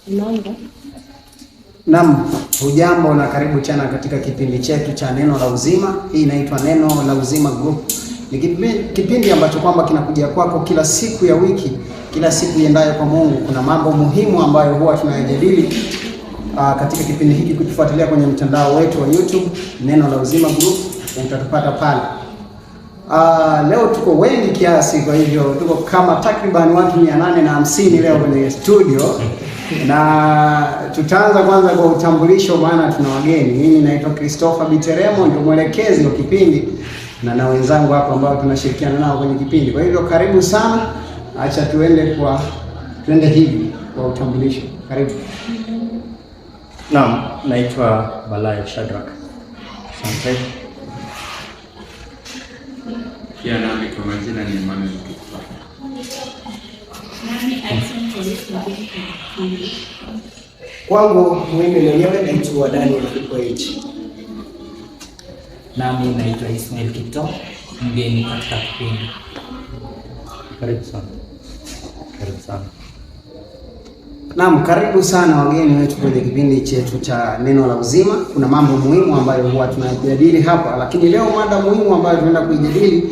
Unaanza? Naam, hujambo na karibu tena katika kipindi chetu cha Neno la Uzima. Hii inaitwa Neno la Uzima Group. Ni kipindi ambacho kwamba kinakuja kwako kila siku ya wiki, kila siku iendayo kwa Mungu. Kuna mambo muhimu ambayo huwa tunayajadili katika kipindi hiki. Kutufuatilia kwenye mtandao wetu wa YouTube Neno la Uzima Group, utatupata pale. Leo tuko wengi kiasi, kwa hivyo tuko kama takriban watu 850 leo kwenye studio. Na tutaanza kwanza kwa utambulisho, maana tuna wageni. Mimi naitwa Christopher Biteremo, ndio mwelekezi wa kipindi, na wenzangu hapa ambao tunashirikiana nao kwenye kipindi. Kwa hivyo karibu sana. Acha tuende hivi kwa utambulisho. Karibu. Naam, naitwa Balaya Shadrack. Asante. Pia nami kwa majina ni Emmanuel Kipa. Kwangu mimi mwenyewe naitwa Daniel Kipoechi. Nami naitwa Ismail Kito, mgeni katika kipindi. Karibu sana. Karibu sana. Naam, karibu sana wageni wetu kwenye kipindi chetu cha Neno la Uzima. Kuna mambo muhimu ambayo huwa tunajadili hapa, lakini leo mada muhimu ambayo tunaenda kuijadili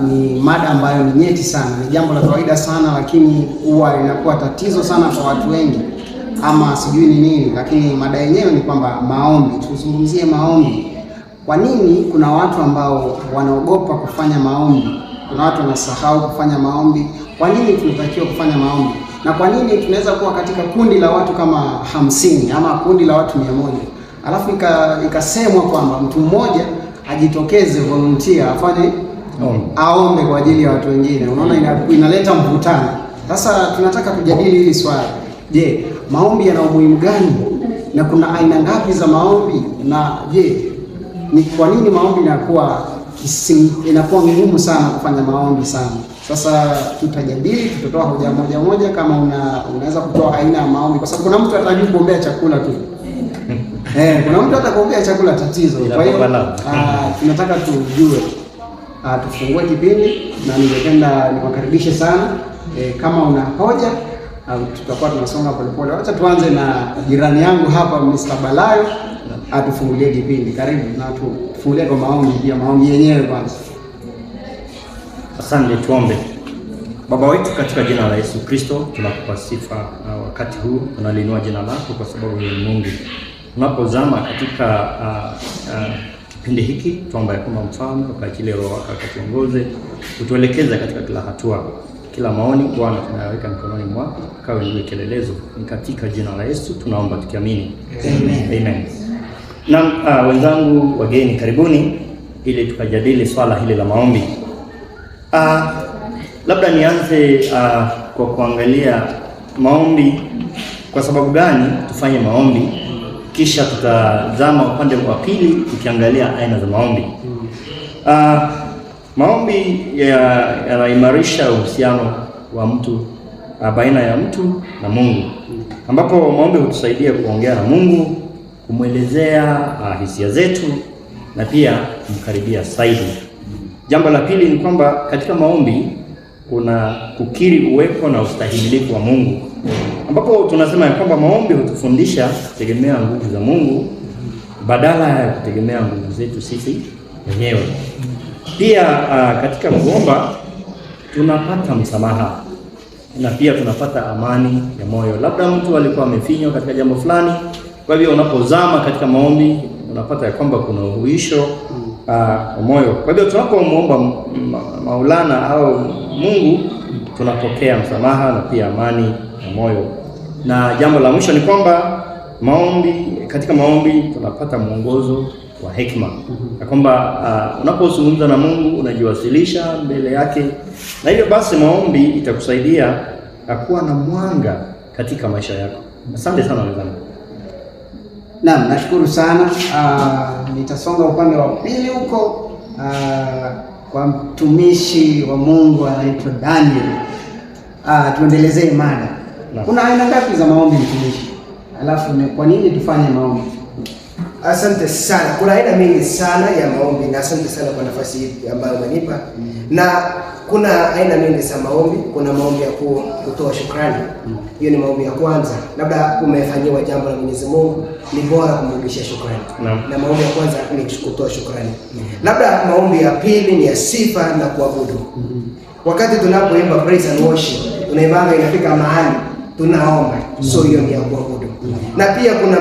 ni mada ambayo ni nyeti sana. Ni jambo la kawaida sana, lakini huwa inakuwa tatizo sana kwa watu wengi, ama sijui ni nini, lakini mada yenyewe ni kwamba maombi. Tuzungumzie maombi. Kwa nini kuna watu ambao wanaogopa kufanya maombi? Kuna watu wanasahau kufanya maombi. Kwa nini tunatakiwa kufanya maombi? Na kwa nini tunaweza kuwa katika kundi la watu kama 50 ama kundi la watu 100, alafu ikasemwa kwamba mtu mmoja ajitokeze volunteer afanye aombe kwa ajili ya watu wengine? Unaona, inaleta mvutano. Sasa tunataka tujadili hili swali. Je, maombi yana umuhimu gani? Na kuna aina ngapi za maombi? Na je, ni kwa nini maombi inakuwa ngumu sana kufanya maombi sana? Sasa tutajadili, tutatoa hoja moja kama unaweza kutoa aina ya maombi, kwa sababu kuna mtu atajua kuombea chakula tu. Kuna mtu atakuombea chakula, tatizo. Kwa hiyo tunataka tujue. Tufungue kipindi na ningependa niwakaribishe sana. Kama una hoja tutakuwa tunasonga polepole. Acha tuanze na jirani yangu hapa, Mr. Balayo, atufungulie kipindi. Karibu na tufungulie kwa maombi, pia maombi yenyewe kwanza. Asante, tuombe. Baba wetu, katika jina la Yesu Kristo tunakupa sifa wakati huu, tunaliinua jina lako kwa sababu ni Mungu. Tunapozama katika kipindi hiki, tuomba ya kwamba Mfalme ukaachilie Roho wako akatuongoze, utuelekeze katika kila hatua, kila maoni Bwana tunayaweka mikononi mwako, kawe ndiwe kielelezo. Ni katika jina la Yesu tunaomba tukiamini. Amen. Na wenzangu wageni, karibuni ili tukajadili swala hili la maombi. Labda nianze kwa kuangalia maombi, kwa sababu gani tufanye maombi, kisha tutazama upande wa pili tukiangalia aina za maombi. Maombi yanaimarisha uhusiano wa mtu baina ya mtu na Mungu, ambapo maombi hutusaidia kuongea na Mungu, kumwelezea hisia zetu na pia kumkaribia zaidi. Jambo la pili ni kwamba katika maombi kuna kukiri uwepo na ustahimilifu wa Mungu, ambapo tunasema ya kwamba maombi hutufundisha kutegemea nguvu za Mungu badala ya kutegemea nguvu zetu sisi wenyewe. Pia katika kuomba tunapata msamaha na pia tunapata amani ya moyo. Labda mtu alikuwa amefinywa katika jambo fulani, kwa hivyo unapozama katika maombi unapata ya kwamba kuna uhuisho wa moyo. Kwa hivyo tunapomwomba Maulana au Mungu tunapokea msamaha na pia amani ya moyo. Na jambo la mwisho ni kwamba katika maombi tunapata mwongozo wa hekima, na kwamba unapozungumza na Mungu unajiwasilisha mbele yake, na hivyo basi maombi itakusaidia kuwa na mwanga katika maisha yako. Asante sana wenzangu. Naam, nashukuru sana. Nitasonga upande wa pili huko kwa mtumishi wa Mungu anaitwa Daniel. Tuendelezee mada. Kuna aina ngapi za maombi mtumishi? Alafu kwa nini tufanye maombi? Asante sana. Kuna aina mingi sana ya maombi, na asante sana kwa nafasi hii ambayo umenipa. Na kuna aina mingi za maombi. Kuna maombi ya kutoa shukrani. Hiyo ni maombi ya kwanza. Labda umefanyiwa jambo la Mwenyezi Mungu, ni bora kumrudishia shukrani. Na maombi ya kwanza ni kutoa shukrani. Labda maombi ya pili ni ya sifa na kuabudu. Wakati tunapoimba praise and worship, tunaimba inafika mahali tunaomba. So hiyo ni ya kuabudu. Na pia kuna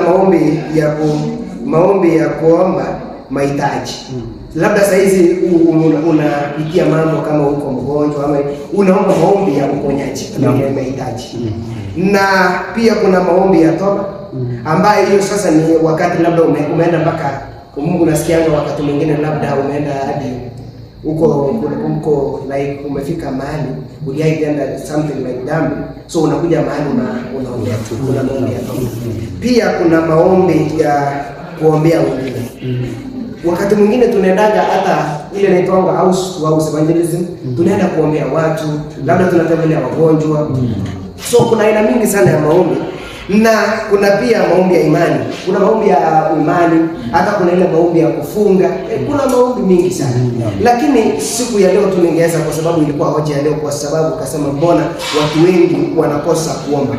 maombi ya kuomba mahitaji. Labda saa hizi unapitia mambo kama uko mgonjwa ama unaomba maombi ya uponyaji na mahitaji. Na pia kuna maombi ya toba ambayo hiyo sasa ni wakati labda umeenda mpaka Mungu, nasikianga wakati mwingine labda umeenda hadi uko like umefika mahali uliaenda something like damn, so unakuja mahali unaombea tu. Kuna maombi ya toba. Pia kuna maombi ya kuombea wengine. Wakati mwingine tunaendaga hata ile inaitwa house to house evangelism, tunaenda kuombea watu, labda tunatembelea wagonjwa. So kuna aina mingi sana ya maombi. Na kuna pia maombi ya imani. Kuna maombi ya imani, hata kuna ile maombi ya kufunga. Kuna maombi mingi sana. Lakini siku ya leo tuningeweza, kwa sababu ilikuwa hoja ya leo, kwa sababu kasema mbona watu wengi wanakosa kuomba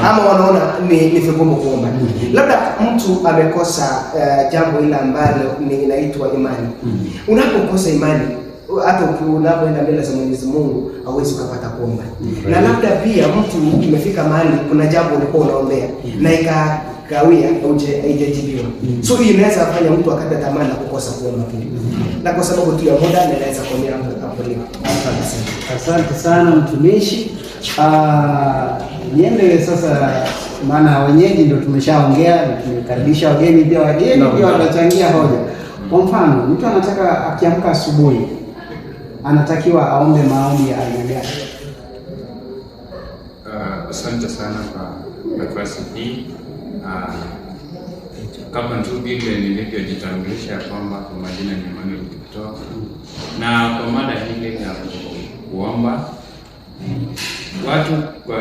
ama wanaona ni vigumu kuomba. Labda mtu amekosa jambo ile ambalo inaitwa imani. Unapokosa imani, hata unapoenda mbele za Mwenyezi Mungu hauwezi kupata kuomba. Na labda pia mtu imefika mahali kuna jambo ulikuwa unaombea na ikakawia au haijajibiwa. So hii inaweza kufanya mtu akata tamaa na kukosa kuomba pia. Na kwa sababu tu ya muda naweza kuomba hapo leo. Asante sana mtumishi. Niendelee sasa, maana wenyeji ndio tumeshaongea, tumekaribisha wageni pia watachangia hoja. Kwa mfano, mtu anataka akiamka asubuhi anatakiwa aombe maombi ya aina gani? Asante sana kwa nafasi hii. Kama tu vile nilivyojitambulisha kwamba kwa majina ni Emmanuel Kipto, na kwa mada hili ya kuomba, watu kwa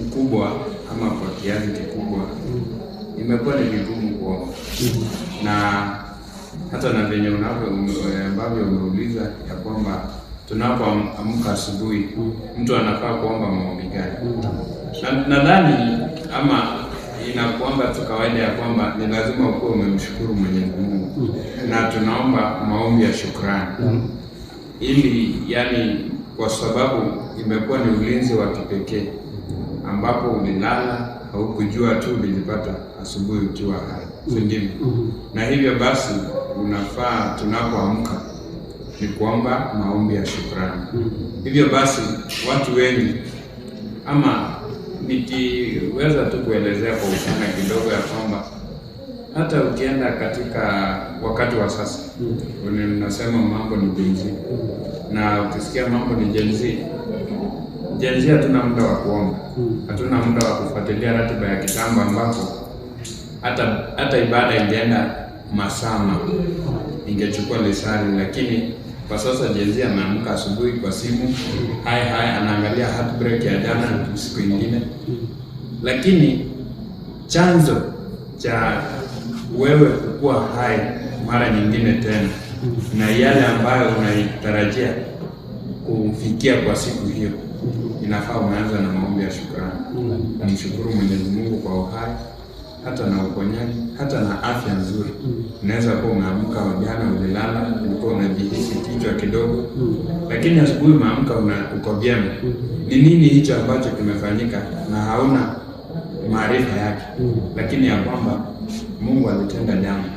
ukubwa ama kwa kiasi kikubwa imekuwa ni vigumu kuomba. Na hata na venye ambavyo umeuliza ya kwamba tunapoamka asubuhi mtu anafaa kuomba maombi gani? Nadhani ama inakuanga tu kawaida ya kwamba ni lazima ukuwe umemshukuru Mwenyezi Mungu, na tunaomba maombi ya shukrani, ili yani kwa sababu imekuwa ni ulinzi wa kipekee ambapo ulilala au kujua tu ulijipata asubuhi ukiwa hai, si ndivyo? Na hivyo basi unafaa tunapoamka ni kuomba maombi ya shukrani. Hivyo basi watu wengi, ama nikiweza tu kuelezea kwa upana kidogo ya kwamba hata ukienda katika wakati wa sasa, unasema mambo ni Gen Z, na ukisikia mambo ni Gen Z, hatuna muda wa kuomba, hatuna muda wa kufuatilia ratiba ya kitambo ambapo hata ibada ingeenda masaa ingechukua lisali. Lakini kwa sasa Gen Z anaamka asubuhi kwa simu, hai anaangalia heartbreak ya jana siku nyingine. Lakini chanzo cha wewe kukua hai mara nyingine tena na yale ambayo unaitarajia kufikia kwa siku hiyo, inafaa umeanza na maombi ya shukrani. Namshukuru Mwenyezi Mungu kwa uhai, hata na uponyaji, hata na afya nzuri. Unaweza kuwa umeamka jana ulilala, ulikuwa unajihisi kichwa kidogo, lakini asubuhi umeamka uko vyema. Ni nini hicho ambacho kimefanyika na hauna maarifa yake, lakini ya kwamba Mungu alitenda jambo.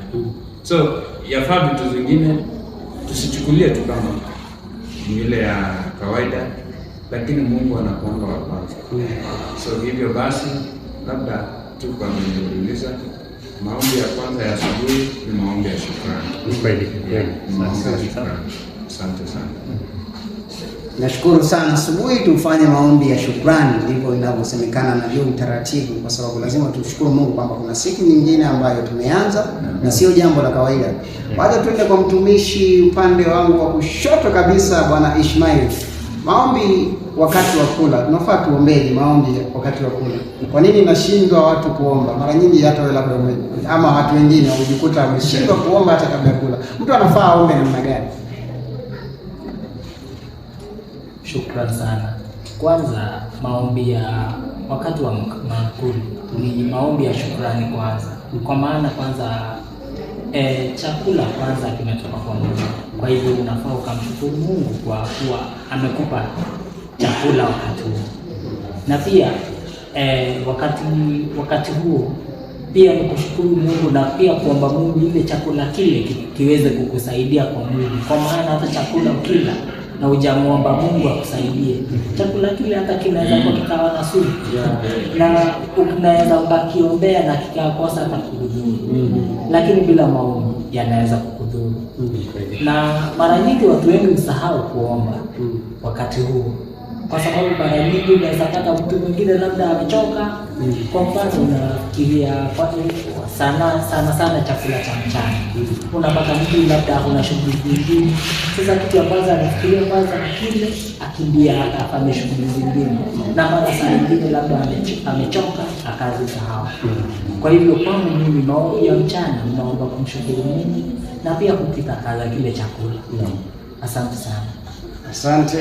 So yafaa vitu zingine tusichukulie tu kama ni ile ya kawaida, lakini Mungu anakuanga wa kwanza. So hivyo basi labda tu kwa mwenye maombi ya kwanza ya asubuhi ni maombi ya shukrani. Kweli. Asante sana. Nashukuru sana. Asubuhi tufanye maombi ya shukrani, ndivyo inavyosemekana na ndio utaratibu, kwa sababu lazima tushukuru Mungu kwamba kuna siku nyingine ambayo tumeanza na sio jambo la kawaida. Baada tuende kwa mtumishi upande wangu wa kushoto kabisa, Bwana Ishmael. Maombi wakati wa kula, tunafaa tuombeje maombi wakati wa kula? Kwa nini nashindwa watu kuomba? Mara nyingi hata wewe labda ama watu wengine hujikuta wameshindwa kuomba hata kabla ya kula. Mtu anafaa aombe namna gani? Shukrani sana. Kwanza maombi ya wakati wa maakuli ni maombi ya shukrani kwanza, kwa maana kwanza chakula kwanza kimetoka kwa Mungu. Kwa hivyo unafaa ukamshukuru Mungu kwa kuwa amekupa chakula wakati huo, na pia wakati huo pia ni kushukuru Mungu na pia kuomba Mungu ile chakula kile kiweze kukusaidia kwa mwili, kwa maana hata chakula ukila na hujamuomba Mungu akusaidie, chakula kile hata kinaweza kuwa kikawa na sumu, na unaweza ukakiombea na kikakosa hata kudhuru. Lakini bila maombi yanaweza kukudhuru. Na mara nyingi watu wengi usahau kuomba wakati huu, kwa sababu mara nyingi unaweza pata mtu mwingine labda amechoka. Kwa mfano unafikiria sana chakula cha mchana, unapata mtu labda una shughuli nyingine. Sasa kitu ya kwanza anafikiria kwanza kile, akimbia akafanya shughuli zingine, na mara saa nyingine labda amechoka akazisahau. Kwa hivyo kwangu mimi maombi ya mchana naomba kumshukuru Mungu na pia kupika kala kile chakula. Asante sana. Asante.